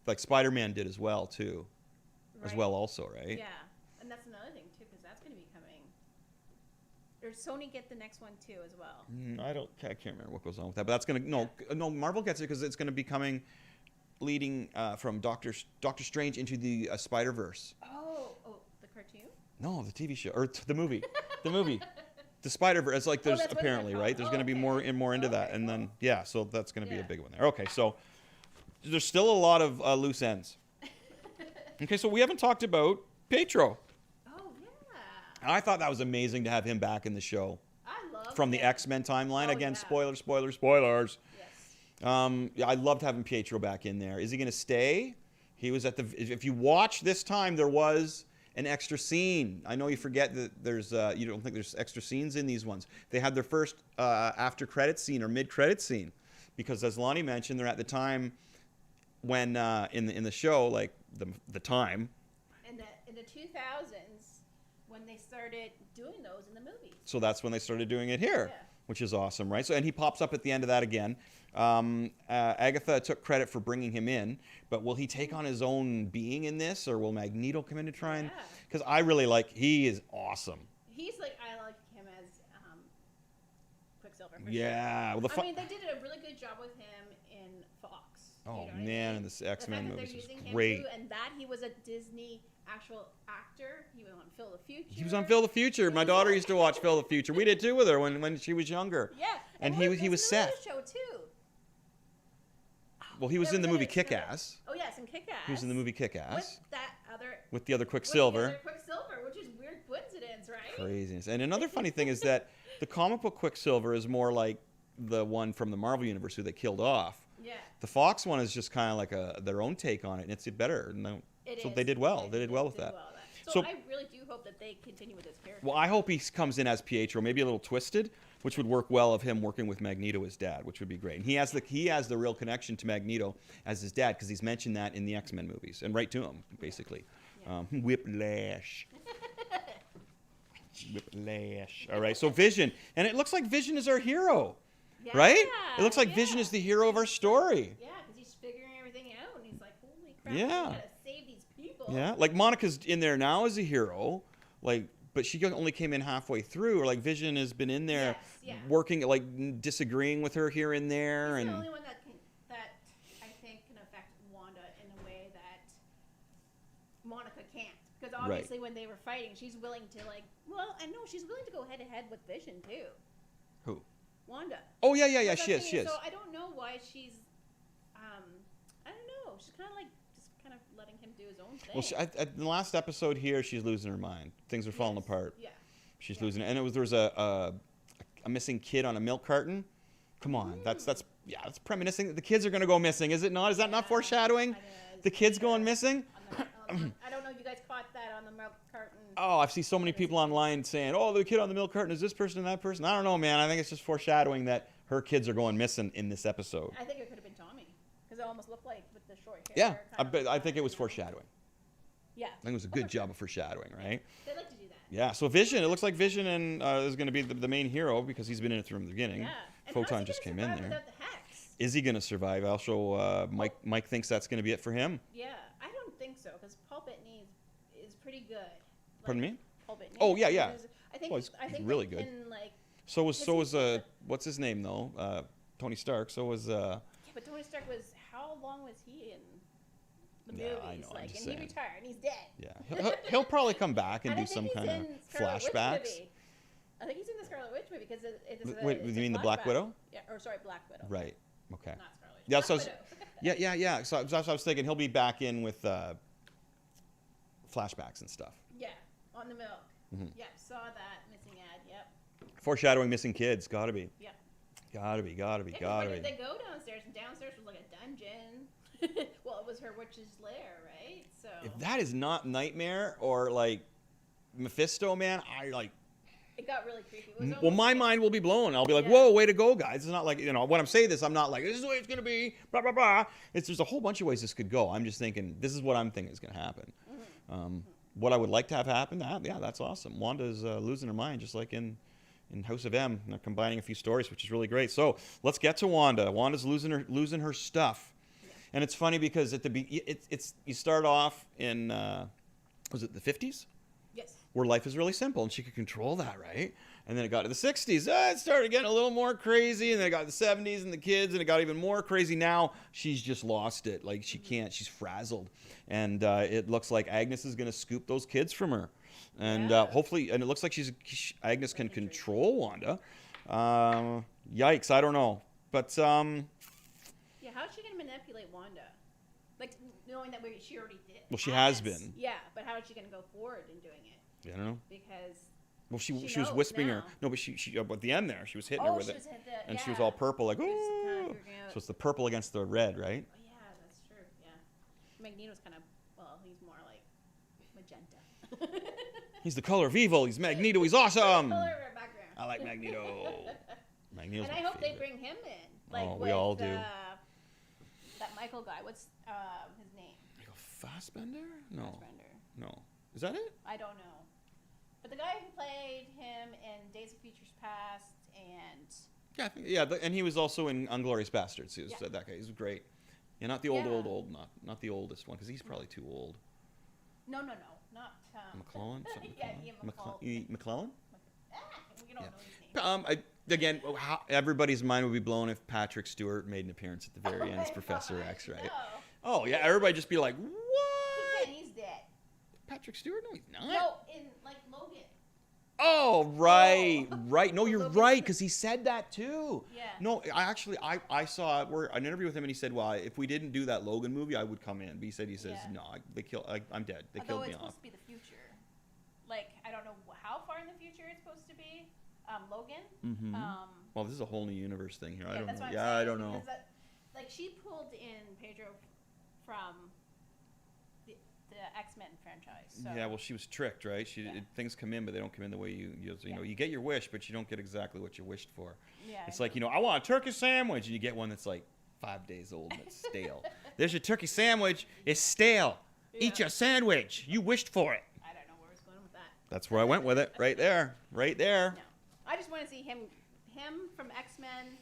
like Spider-Man did as well too, as Right. well also, right? Yeah, and that's another thing too, because that's going to be coming. Or Sony get the next one too as well. I can't remember what goes on with that, but that's gonna no Marvel gets it because it's gonna be coming, leading from Doctor Strange into the Spider-Verse. Oh, the cartoon. No, the TV show or the movie, the Spider-Verse. It's like there's that's what apparently they're right. called. There's gonna be more into that, and then so that's gonna be a Yeah. big one there. Okay, so there's still a lot of loose ends. Okay, so we haven't talked about Pietro. Oh yeah. I thought that was amazing to have him back in the show I love from the him. X-Men timeline. Oh, Again, yeah. spoilers. Yes. Yeah, I loved having Pietro back in there. Is he going to stay? He was at the. If you watch this time, there was an extra scene. I know you forget that there's. You don't think there's extra scenes in these ones. They had their first after credit scene or mid credit scene, because as Lonnie mentioned, they're at the time when in the show, like the time. In the 2000s, when they started doing those in the movies. So that's when they started doing it here, Yeah. which is awesome, right? So and he pops up at the end of that again. Agatha took credit for bringing him in, but will he take on his own being in this, or will Magneto come in to try and? Yeah. Because I really he is awesome. He's like, I like him as Quicksilver. For Yeah, Sure. well, I mean, they did a really good job with him in Fox. Oh you know what I man, mean? and this The fact X-Men that they're movies using is him great. too, and that he was a Disney actual actor. He was on Phil the Future. He was on Phil the Future. My daughter used to watch Phil the Future. We did too with her when she was younger. Yeah, And what he was was this Seth. Show too. Well, he was in the movie Kick-Ass. Oh yes, in Kick-Ass. He was in the movie Kick-Ass With that other. with the other with the Quicksilver. other Quicksilver, which is weird coincidence, right? Craziness. And another funny thing is that the comic book Quicksilver is more like the one from the Marvel Universe who they killed off. Yeah. The Fox one is just kind of like their own take on it, and it's better. No, so they did well. They did well with that. So So- I really do hope that they continue with this character. Well, I hope he comes in as Pietro, maybe a little twisted, which would work well of him working with Magneto as dad, which would be great. And he has the real connection to Magneto as his dad, because he's mentioned that in the X-Men movies, and right to him basically. Yeah. Whiplash. Whiplash. All right, so Vision, and it looks like Vision is our hero, right? It looks like Vision is the hero of our story. Yeah, because he's figuring everything out, and he's like, "Holy crap! Yeah. We gotta save these people." Yeah, like Monica's in there now as a hero, like but she only came in halfway through. Or like Vision has been in there, working, like disagreeing with her here and there, He's and the only one that I think can affect Wanda in a way that Monica can't. Because obviously when they were fighting, she's willing to she's willing to go head to head with Vision too. Who? Wanda. Oh yeah. She is. So I don't know why she's, I don't know. She's kind of like just kind of letting him do his own thing. Well, in the last episode here, she's losing her mind. Things are falling apart. Yeah. She's losing it, and there was a missing kid on a milk carton. Come on, that's premonition that the kids are going to go missing, is it not? Is that not foreshadowing? The kids going missing? I don't know if you guys caught that on the milk carton. Oh, I've seen so many people online saying, "Oh, the kid on the milk carton is this person and that person." I don't know, man. I think it's just foreshadowing that her kids are going missing in this episode. I think it could have been Tommy, because it almost looked like with the short Yeah, hair. I think it was foreshadowing. Yeah. I think it was a good job of foreshadowing, right? They like to do that. Yeah. So Vision, it looks like Vision is going to be the main hero because he's been in it from the beginning. Yeah. And Photon just came in there. without the hex? Is he going to survive? Also, Mike thinks that's going to be it for him. Yeah, I don't think so, because Paul Bettany is pretty good. Pardon me? Paul Bettany. Oh yeah. I think He's I think really they good. Can, like, So was what's his name though? Tony Stark. So was Yeah, but Tony Stark was, how long was he in the movies? I know, I'm Like, just and saying. he retired, and he's dead. Yeah, he'll probably come back and I do think some he's kind of in Scarlet Witch flashbacks. movie. I think he's in the Scarlet Witch movie because it's Wait, it's you a mean the Black flashback. Widow? Yeah, or sorry, Black Widow. Right. Okay. Not Scarlet Witch. Yeah. Black So Widow. yeah. So that's what I was thinking. He'll be back in with flashbacks and stuff. Yeah, on the milk. Mhm. Yep, saw that missing ad. Yep. Foreshadowing missing kids. Gotta be. Yep. Gotta be. Yeah, 'cause where did they go downstairs? And downstairs was like a dungeon. Well, it was her witch's lair, right? So. If that is not Nightmare or like Mephisto, man, It got really creepy. It was well, almost my like- mind will be blown. I'll be like, Yeah. whoa, way to go, guys. It's not like, when I'm saying this, I'm not like, this is the way it's going to be, blah, blah, blah. There's a whole bunch of ways this could go. I'm just thinking, this is what I'm thinking is going to happen. What I would like to have happen, that's awesome. Wanda's losing her mind, just like in House of M. They're combining a few stories, which is really great. So let's get to Wanda. Wanda's losing her stuff. Yeah. And it's funny because at you start off in, was it the 50s? Yes. Where life is really simple and she could control that, right? And then it got to the 60s. It started getting a little more crazy. And then it got to the 70s and the kids, and it got even more crazy. Now she's just lost it. Like she can't. She's frazzled. And it looks like Agnes is going to scoop those kids from her. And hopefully, and it looks like Agnes can control Wanda. Yikes, I don't know. But Yeah, how is she going to manipulate Wanda? Like, knowing that she already did. Well, she has been. Yeah, but how is she going to go forward in doing it? I don't know. Because well, she was whispering her. No, but she at the end there, she was hitting her with it, and she was all purple, like oh. So it's the purple against the red, right? Oh, yeah, that's true. Yeah, Magneto's kind of he's more like magenta. He's the color of evil. He's Magneto. He's awesome. Color of our background. I like Magneto. Magneto's and my I hope favorite. they bring him in. Like Oh, we all do. That Michael guy. What's his name? Michael Fassbender? No. Fassbender. No. Is that it? I don't know. But the guy who played him in Days of Futures Past and Yeah, I think, and he was also in Unglorious Bastards. He was that guy. He was great. Yeah, not the old, not the oldest one, because he's probably too old. No, not McClellan? Something yeah, McClellan? Ian McClellan? We don't know his name. Again, everybody's mind would be blown if Patrick Stewart made an appearance at the very end as Professor X, right? No. Oh, yeah, everybody just be like, He what? said he's dead. Patrick Stewart? No, he's not. No, in like Logan. Oh, right, right. No, you're Logan. right, because he said that too. Yeah. No, I saw an interview with him, and he said, well, if we didn't do that Logan movie, I would come in. But he says, no, I'm dead. They Although killed me it's off. supposed to be the future. Like, I don't know how far in the future it's supposed to be. Logan. Mm-hmm. Well, this is a whole new universe thing here. I don't that's know. what I'm Yeah, saying, I don't know. because like, she pulled in Pedro from the X-Men franchise. So. Yeah, well, she was tricked, right? Things come in, but they don't come in the way you get your wish, but you don't get exactly what you wished for. Yeah. It's like, I want a turkey sandwich, and you get one that's like 5 days old and it's stale. There's your turkey sandwich. It's stale. Eat your sandwich. You wished for it. I don't know where I was going with that. That's where I went with it. Right there. Right there. No. I just want to see him from X-Men.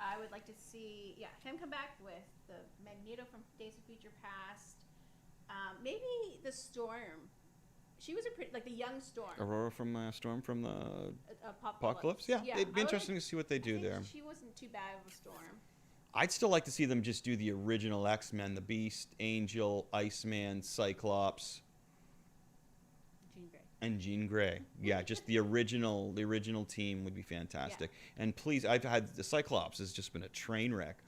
I would like to see, him come back with the Magneto from Days of Future Past. Maybe the Storm She was a pretty, like the young Storm. Aurora from Storm from the Apocalypse. Apocalypse. Yeah, it'd be interesting to see what they do I think there. She wasn't too bad of a Storm. I'd still like to see them just do the original X-Men: the Beast, Angel, Iceman, Cyclops, Jean Grey. and Jean Grey. Yeah, just the original team would be fantastic. Yeah. And please, I've had the Cyclops has just been a train wreck.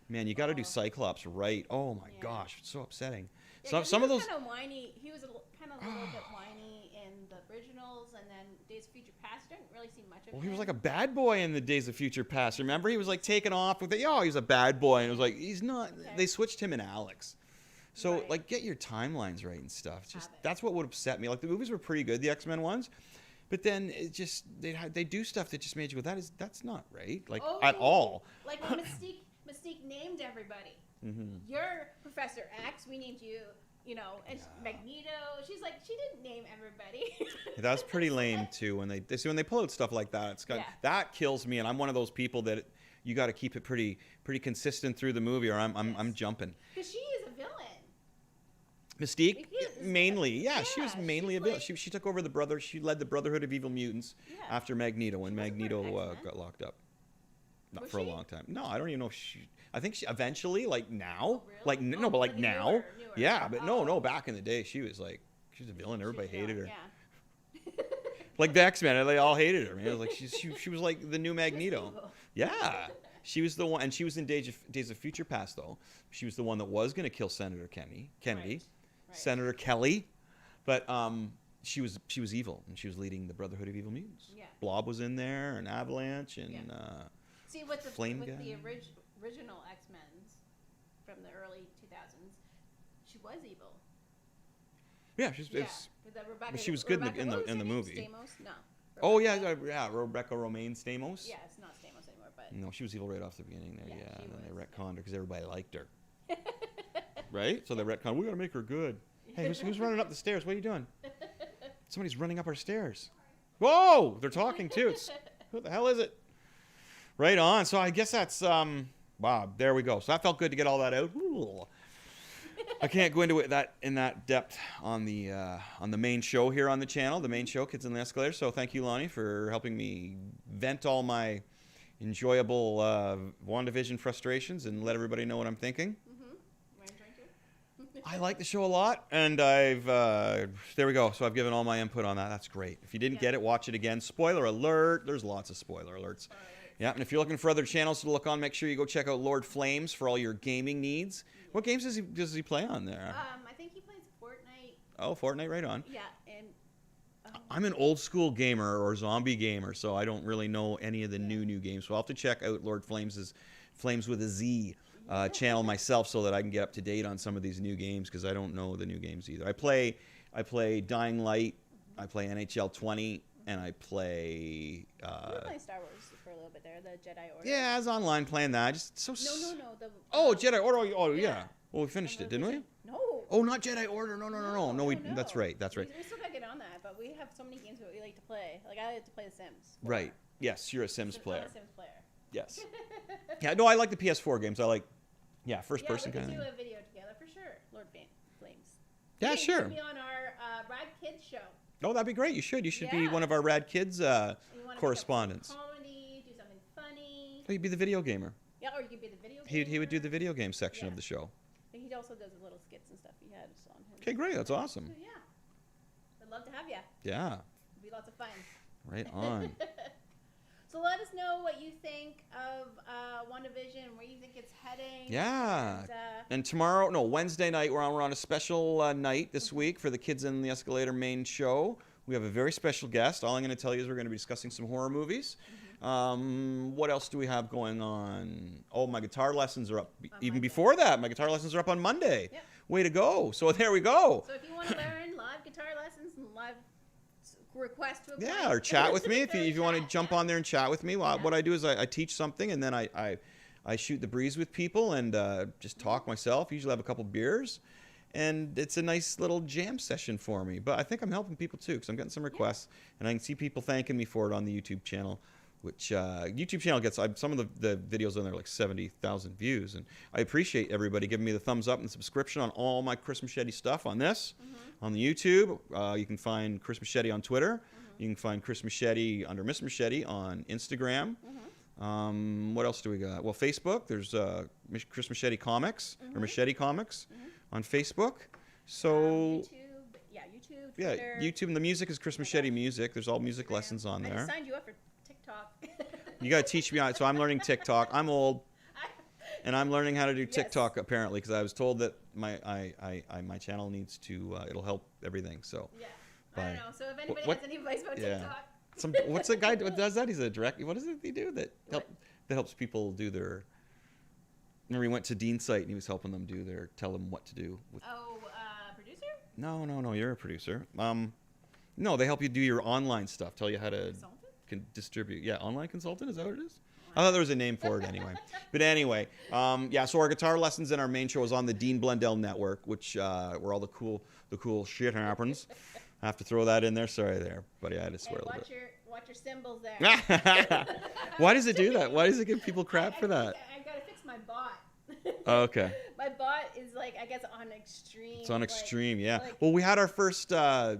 Man, you got to do Cyclops right. Oh my gosh, it's so upsetting. Yeah, Some of those kind of whiny. He was kind of a little bit whiny in the originals, and then Days of Future Past. Didn't really see much of him. Well, he was like a bad boy in the Days of Future Past. Remember, he was like taken off with it. Oh, he's a bad boy, and it was like he's not. Okay. They switched him and Alex. So like, get your timelines right and stuff. Just that's what would upset me. Like the movies were pretty good, the X-Men ones, but then it just they do stuff that just made you go, that's not right, like at all. Like when Mystique named everybody. Mm-hmm. You're Professor X. We named you. You know, and Magneto. She's like, she didn't name everybody. That's pretty lame too. When they pull out stuff like that, that kills me. And I'm one of those people that you got to keep it pretty consistent through the movie, or I'm jumping. Because she is a villain. Mystique, mainly, she was mainly a villain. She took over she led the Brotherhood of Evil Mutants after Magneto when Magneto got locked up. Not for a long time. No, I don't even know if I think she eventually, like now, like no, but like now, newer. Yeah, but no, back in the day, she was a villain. Everybody hated her. Yeah. Like the X-Men, they all hated her. Man, it was like she was like the new Magneto. Yeah, she was the one, and she was in Days of Future Past though. She was the one that was going to kill Senator Kennedy, right. Senator Kelly, but she was evil, and she was leading the Brotherhood of Evil Mutants. Yeah. Blob was in there, and Avalanche, and see with the Flame with Guy. the original X-Men's from the early 2000s, she was evil. Yeah, she was good in the movie. Stamos? No. Rebecca Romaine Stamos. Yeah, it's not Stamos anymore, but no, she was evil right off the beginning there. Yeah, and then they retconned her because everybody liked her. Yeah. Right? So they retconned. We got to make her good. Hey, who's running up the stairs? What are you doing? Somebody's running up our stairs. Whoa! They're talking too. Who the hell is it? Right on. So I guess that's wow. There we go. So that felt good to get all that out. Ooh. I can't go into it in that depth on the main show here on the channel, the main show, Kids in the Escalator. So thank you, Lonnie, for helping me vent all my enjoyable WandaVision frustrations and let everybody know what I'm thinking. I like the show a lot, and there we go. So I've given all my input on that. That's great. If you didn't get it, watch it again. Spoiler alert. There's lots of spoiler alerts. Yeah, and if you're looking for other channels to look on, make sure you go check out Lord Flames for all your gaming needs. What games does he play on there? I think he plays Fortnite. Oh, Fortnite, right on. Yeah, and I'm an old school gamer or zombie gamer, so I don't really know any of the new games. So I'll have to check out Lord Flames' Flames with a Z channel myself so that I can get up to date on some of these new games because I don't know the new games either. I play Dying Light, I play NHL 20, and I play. You were playing Star Wars for a little bit there, the Jedi Order. Yeah, I was online playing that. Just so. No. Jedi Order. Oh yeah. Well, we finished it, didn't we? No. Oh, not Jedi Order. No. That's right. We still gotta get on that, but we have so many games that we like to play. Like I like to play The Sims. Right. Yes, you're a Sims player. I'm a Sims player. Yes. Yeah. No, I like the PS4 games. I like. Yeah, first person kind of. Yeah, we could do a video together for sure. Lord Flames. Yeah, sure. Be on our Rad Kids show. Oh, that'd be great. You should. You should be one of our Rad Kids correspondents. Comedy, do something funny. Oh, you'd be the video gamer. Yeah, or you could be the video gamer. He would do the video game section of the show. He also does little skits and stuff he had on him. Okay, great. That's awesome. So, yeah. I'd love to have you. Yeah. It'd be lots of fun. Right on. So let us know what you think of WandaVision, where you think it's heading. Yeah. And Wednesday night, we're on a special night this week for the Kids in the Escalator main show. We have a very special guest. All I'm going to tell you is we're going to be discussing some horror movies. What else do we have going on? Oh, my guitar lessons are up. Even before that, my guitar lessons are up on Monday. Yep. Way to go. So there we go. So if you want to learn live guitar lessons and live request to apply. Yeah, or chat with me if you want to jump on there and chat with me. Well, what I do is I teach something and then I shoot the breeze with people and just talk myself. Usually have a couple beers, and it's a nice little jam session for me. But I think I'm helping people too because I'm getting some requests, and I can see people thanking me for it on the YouTube channel. Which YouTube channel gets some of the videos on there like 70,000 views, and I appreciate everybody giving me the thumbs up and subscription on all my Chris Machete stuff on this. on the YouTube. You can find Chris Machete on Twitter. You can find Chris Machete under Miss Machete on Instagram. What else do we got? Well, Facebook. There's Chris Machete Comics or Machete Comics on Facebook. So YouTube, yeah, Twitter. YouTube. And the music is Chris Machete Music. There's all music lessons on I there. just signed you up for TikTok. You got to teach me how. So I'm learning TikTok. I'm old, and I'm learning how to do TikTok apparently because I was told that my channel needs to. It'll help everything. So. Yeah. I don't know. So if anybody has any advice about TikTok. What's the guy that does that? He's a direct. What is it he do that helps people do their? Remember, he went to Dean's site and he was helping them tell them what to do. Producer? No, you're a producer. No, they help you do your online stuff. Tell you how to distribute. Yeah, online consultant. Is that what it is? I thought there was a name for it anyway. But anyway, so our guitar lessons in our main show is on the Dean Blundell Network, which where all the cool shit happens. I have to throw that in there. Sorry there, buddy. I had to swear a little bit. Watch your symbols there. Why does it do that? Why does it give people crap for that? I gotta fix my bot. Oh, okay. My bot is I guess on extreme. It's on extreme, yeah. Well, we had our first troll.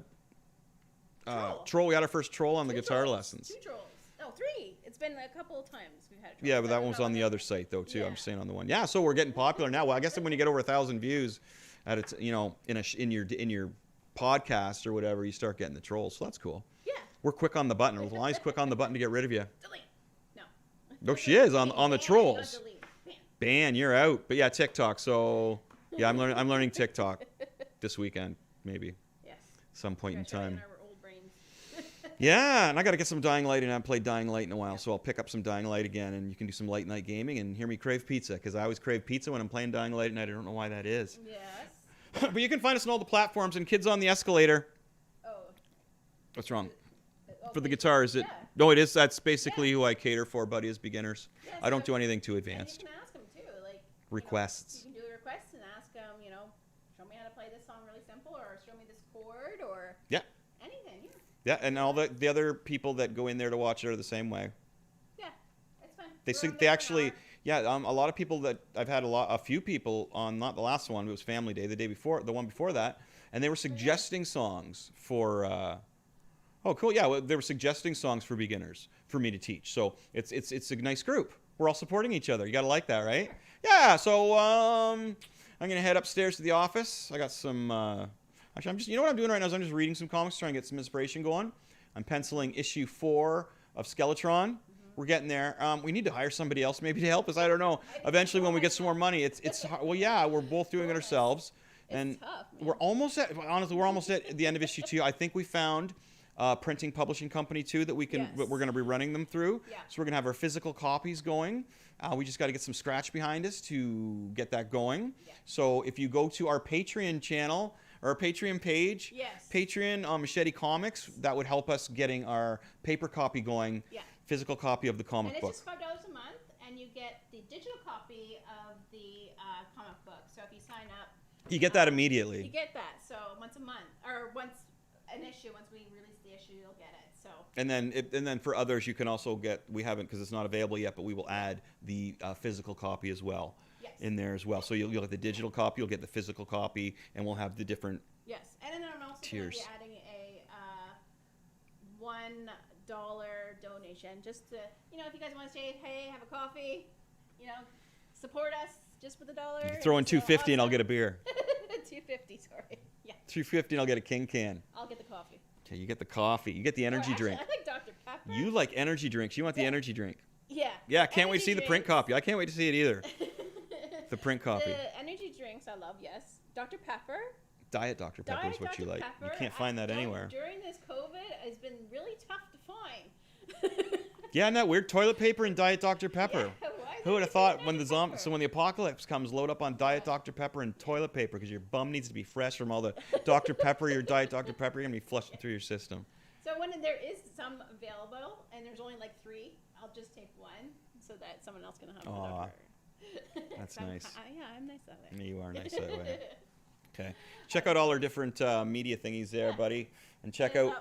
We had our first troll on the guitar lessons. 2 trolls. No, 3. It's been a couple of times we've had a troll. Yeah, but that one was on the other site though too. Yeah. I'm just saying on the one. Yeah, so we're getting popular now. Well, I guess when you get over 1,000 views at it, in your podcast or whatever, you start getting the trolls. So that's cool. Yeah. We're quick on the button. Lily's quick on the button to get rid of you. Delete. No. No, she is on the trolls. Ban, you're out. But yeah, TikTok. So yeah, I'm learning TikTok this weekend, maybe. Yes. Some point in time. Yeah, and I got to get some Dying Light, and I haven't played Dying Light in a while, so I'll pick up some Dying Light again, and you can do some late night gaming and hear me crave pizza, because I always crave pizza when I'm playing Dying Light, and I don't know why that is. Yes. But you can find us on all the platforms, and Kids on the Escalator. Oh. What's wrong? For the guitar, is it? Yeah. No, it is. That's basically who I cater for, buddy, as beginners. Yeah, I don't do anything too advanced. And you can ask them, too. Requests. You can do a request and ask them, show me how to play this song really simple, or show me this chord, or... Yeah. Anything, yeah. Yeah, and all the other people that go in there to watch it are the same way. Yeah, it's fun. They actually, a lot of people that I've had a few people on, not the last one, it was Family Day, the one before that, and they were suggesting songs for, oh cool, yeah, they were suggesting songs for beginners for me to teach. So it's a nice group. We're all supporting each other. You gotta like that, right? Yeah. So I'm gonna head upstairs to the office. I got some. Actually, you know what I'm doing right now is I'm just reading some comics, trying to get some inspiration going. I'm penciling issue 4 of Skeletron. We're getting there. We need to hire somebody else maybe to help us. I don't know. Eventually, when we get some more money, it's well, yeah, we're both doing it ourselves, and we're almost at the end of issue 2. I think we found a printing publishing company too that we're going to be running them through. Yeah. So we're going to have our physical copies going. We just got to get some scratch behind us to get that going. Yeah. So if you go to our Patreon channel, or our Patreon page, Patreon Machete Comics, that would help us getting our paper copy going, physical copy of the comic book. And it's just $5 a month, and you get the digital copy of the comic book. So if you sign up, you get that immediately. You get that. So once a month, or once we release the issue, you'll get it. So. And then for others, you can also get. We haven't, because it's not available yet, but we will add the physical copy as well. In there as well. So you'll get the digital copy, you'll get the physical copy, and we'll have the different and then I'm also going to be adding a $1 donation, just to, if you guys want to say, hey, have a coffee, support us just with $1. You can throw in $2.50 and I'll get a beer. $2.50, sorry. Yeah. $2.50 and I'll get a King Can. I'll get the coffee. Okay, you get the coffee. You get the energy drink. I like Dr. Pepper. You like energy drinks. You want the energy drink. Yeah. Yeah, I can't wait to see the print copy. I can't wait to see it either. The print copy. The energy drinks I love, yes. Dr. Pepper. Diet Dr. Pepper is what you like. You can't find that anywhere. During this COVID, it's been really tough to find. Yeah, isn't that weird? Toilet paper and Diet Dr. Pepper. Yeah, who would have thought when the apocalypse comes, load up on Diet Dr. Pepper and toilet paper, because your bum needs to be fresh from all the Dr. Pepper, your Diet Dr. Pepper, you're going to be flushing through your system. So when there is some available, and there's only like 3, I'll just take 1 so that someone else can have another. That's nice. I'm nice that way. You are nice that way. Okay. Check out all our different media thingies there, buddy. And check out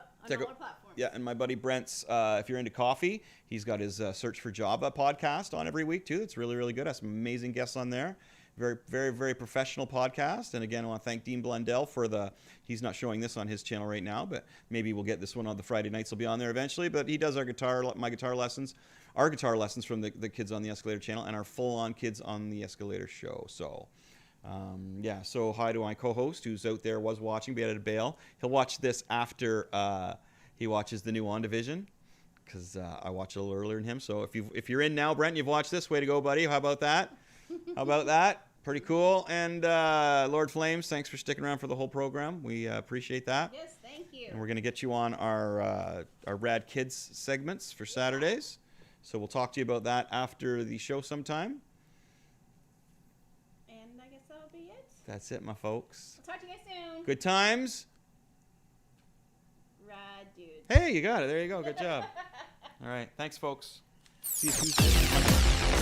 and my buddy Brent's, if you're into coffee, he's got his Search for Java podcast on every week too. It's really, really good. Has some amazing guests on there. Very, very, very professional podcast. And again, I want to thank Dean Blundell for he's not showing this on his channel right now, but maybe we'll get this one on the Friday nights. Will be on there eventually. But he does our guitar lessons from the Kids on the Escalator channel and our full-on Kids on the Escalator show. So, yeah. So hi to my co-host who's out there, was watching, but he had to bail. He'll watch this after he watches the new WandaVision, because I watched a little earlier than him. So if you're in now, Brent, and you've watched this, way to go, buddy. How about that? How about that? Pretty cool. And Lord Flames, thanks for sticking around for the whole program. We appreciate that. Yes, thank you. And we're going to get you on our Rad Kids segments for Saturdays. So we'll talk to you about that after the show sometime. And I guess that'll be it. That's it, my folks. I'll talk to you guys soon. Good times. Rad dude. Hey, you got it. There you go. Good job. All right. Thanks, folks. See you Tuesday.